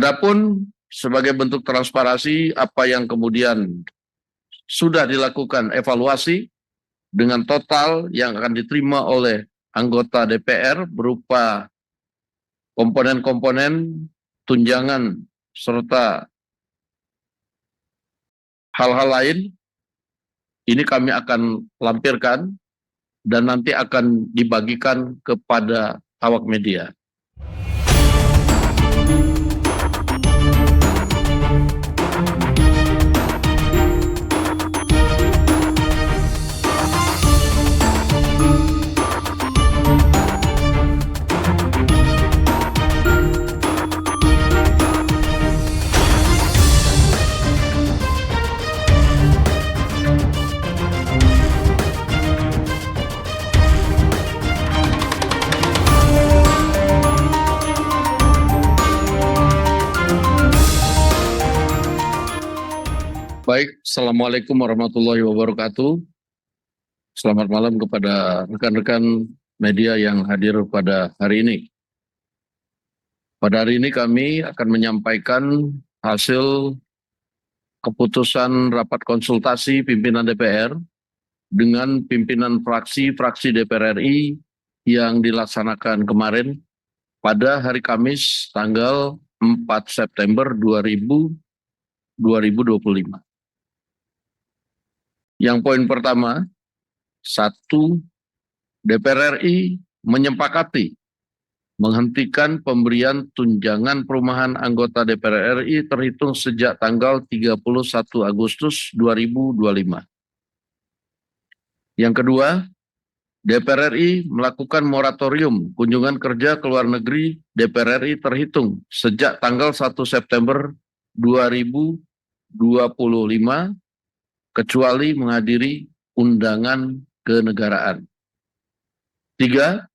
Adapun sebagai bentuk transparansi apa yang kemudian sudah dilakukan evaluasi dengan total yang akan diterima oleh anggota DPR berupa komponen-komponen, tunjangan, serta hal-hal lain, ini kami akan lampirkan dan nanti akan dibagikan kepada awak media. Baik, Assalamualaikum warahmatullahi wabarakatuh. Selamat malam kepada rekan-rekan media yang hadir pada hari ini. Pada hari ini kami akan menyampaikan hasil keputusan rapat konsultasi pimpinan DPR dengan pimpinan fraksi-fraksi DPR RI yang dilaksanakan kemarin pada hari Kamis tanggal 4 September 2025. Yang poin pertama, 1. DPR RI menyepakati menghentikan pemberian tunjangan perumahan anggota DPR RI terhitung sejak tanggal 31 Agustus 2025. Yang kedua, DPR RI melakukan moratorium kunjungan kerja ke luar negeri DPR RI terhitung sejak tanggal 1 September 2025 kecuali menghadiri undangan kenegaraan. 3.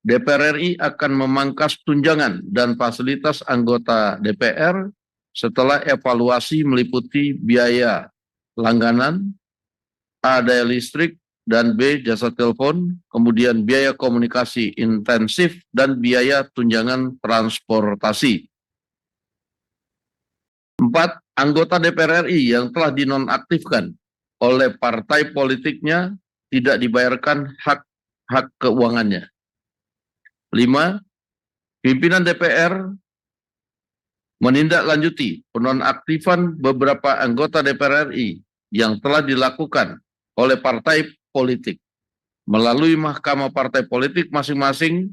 DPR RI akan memangkas tunjangan dan fasilitas anggota DPR setelah evaluasi meliputi biaya langganan, A. daya listrik, dan B. jasa telepon, kemudian biaya komunikasi intensif, dan biaya tunjangan transportasi. 4. Anggota DPR RI yang telah dinonaktifkan oleh partai politiknya tidak dibayarkan hak keuangannya. 5. Pimpinan DPR menindaklanjuti penonaktifan beberapa anggota DPR RI yang telah dilakukan oleh partai politik melalui Mahkamah Partai Politik masing-masing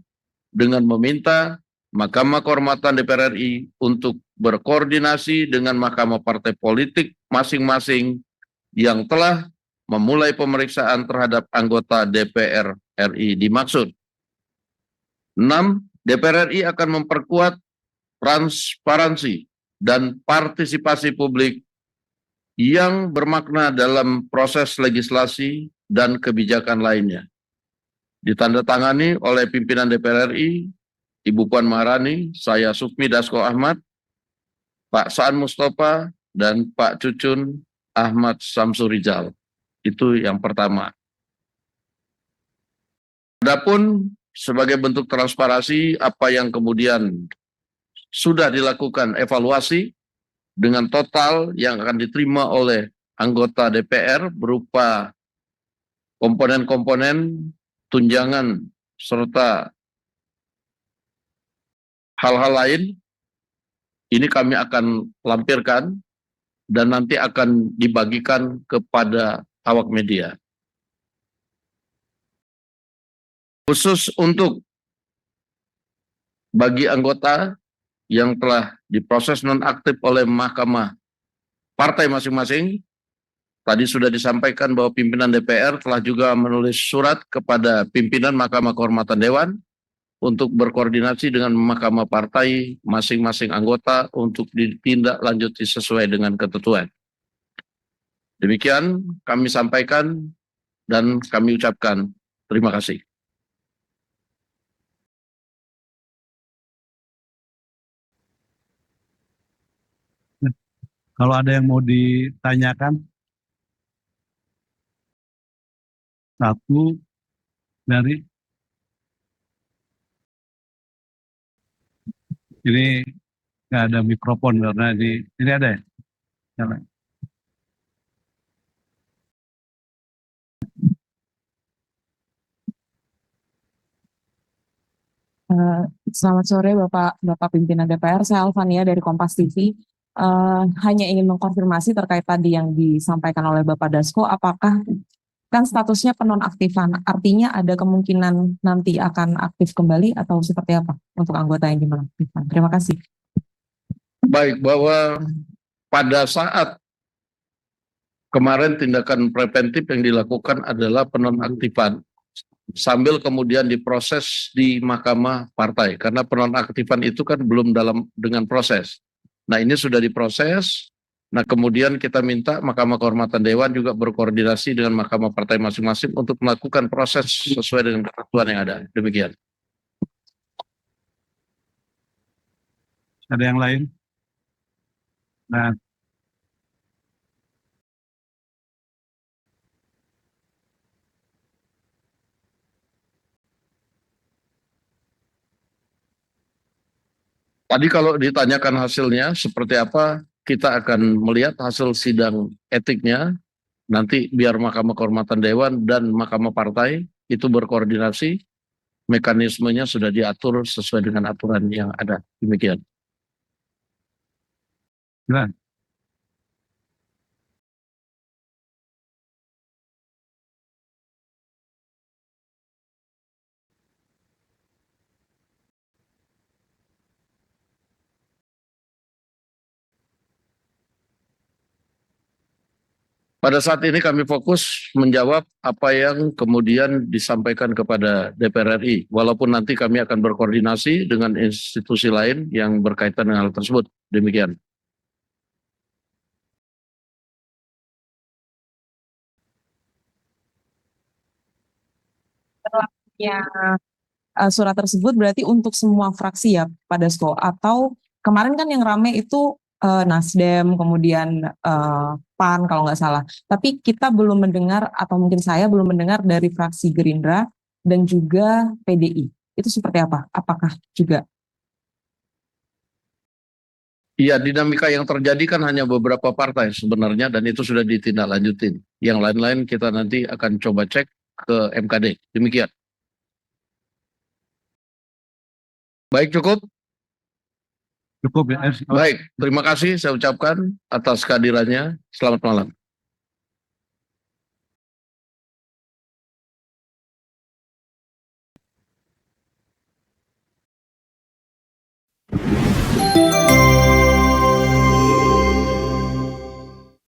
dengan meminta Mahkamah Kehormatan DPR RI untuk berkoordinasi dengan Mahkamah Partai Politik masing-masing yang telah memulai pemeriksaan terhadap anggota DPR RI dimaksud. 6. DPR RI akan memperkuat transparansi dan partisipasi publik yang bermakna dalam proses legislasi dan kebijakan lainnya. Ditandatangani oleh pimpinan DPR RI, Ibu Puan Maharani, saya Sukmi Dasko Ahmad, Pak Saan Mustafa, dan Pak Cucun Ahmad Samsurijal. Itu yang pertama. Adapun sebagai bentuk transparansi apa yang kemudian sudah dilakukan evaluasi dengan total yang akan diterima oleh anggota DPR berupa komponen-komponen, tunjangan, serta hal-hal lain, ini kami akan lampirkan dan nanti akan dibagikan kepada awak media. Khusus untuk bagi anggota yang telah diproses nonaktif oleh Mahkamah Partai masing-masing, tadi sudah disampaikan bahwa pimpinan DPR telah juga menulis surat kepada pimpinan Mahkamah Kehormatan Dewan untuk berkoordinasi dengan Mahkamah Partai masing-masing anggota untuk ditindaklanjuti sesuai dengan ketentuan. Demikian kami sampaikan dan kami ucapkan terima kasih. Kalau ada yang mau ditanyakan, satu dari ini nggak ada mikrofon karena di ini ada ya. Nyala. Eh, Selamat sore Bapak Pimpinan DPR, saya Alvania dari Kompas TV. Hanya ingin mengkonfirmasi terkait tadi yang disampaikan oleh Bapak Dasko, apakah kan statusnya penonaktifan, artinya ada kemungkinan nanti akan aktif kembali atau seperti apa untuk anggota yang dinonaktifkan? Terima kasih. Baik, bahwa pada saat kemarin tindakan preventif yang dilakukan adalah penonaktifan sambil kemudian diproses di Mahkamah Partai karena penonaktifan itu kan belum dengan proses. Nah, ini sudah diproses. Nah, kemudian kita minta Mahkamah Kehormatan Dewan juga berkoordinasi dengan Mahkamah Partai masing-masing untuk melakukan proses sesuai dengan ketentuan yang ada. Demikian. Ada yang lain? Nah, Tadi kalau ditanyakan hasilnya seperti apa, kita akan melihat hasil sidang etiknya. Nanti biar Mahkamah Kehormatan Dewan dan Mahkamah Partai itu berkoordinasi, mekanismenya sudah diatur sesuai dengan aturan yang ada. Demikian. jelas. Pada saat ini kami fokus menjawab apa yang kemudian disampaikan kepada DPR RI, walaupun nanti kami akan berkoordinasi dengan institusi lain yang berkaitan dengan hal tersebut. Demikian. Ya, surat tersebut berarti untuk semua fraksi ya, Pak Dasko, atau kemarin kan yang rame itu Nasdem, kemudian PAN kalau nggak salah. Tapi kita belum mendengar, atau mungkin saya belum mendengar dari fraksi Gerindra dan juga PDI. Itu seperti apa? Apakah juga? Iya, dinamika yang terjadi kan hanya beberapa partai sebenarnya dan itu sudah ditindaklanjutin. Yang lain-lain kita nanti akan coba cek ke MKD. Demikian. Baik, cukup. Cukup ya. Baik, terima kasih saya ucapkan atas kehadirannya. Selamat malam.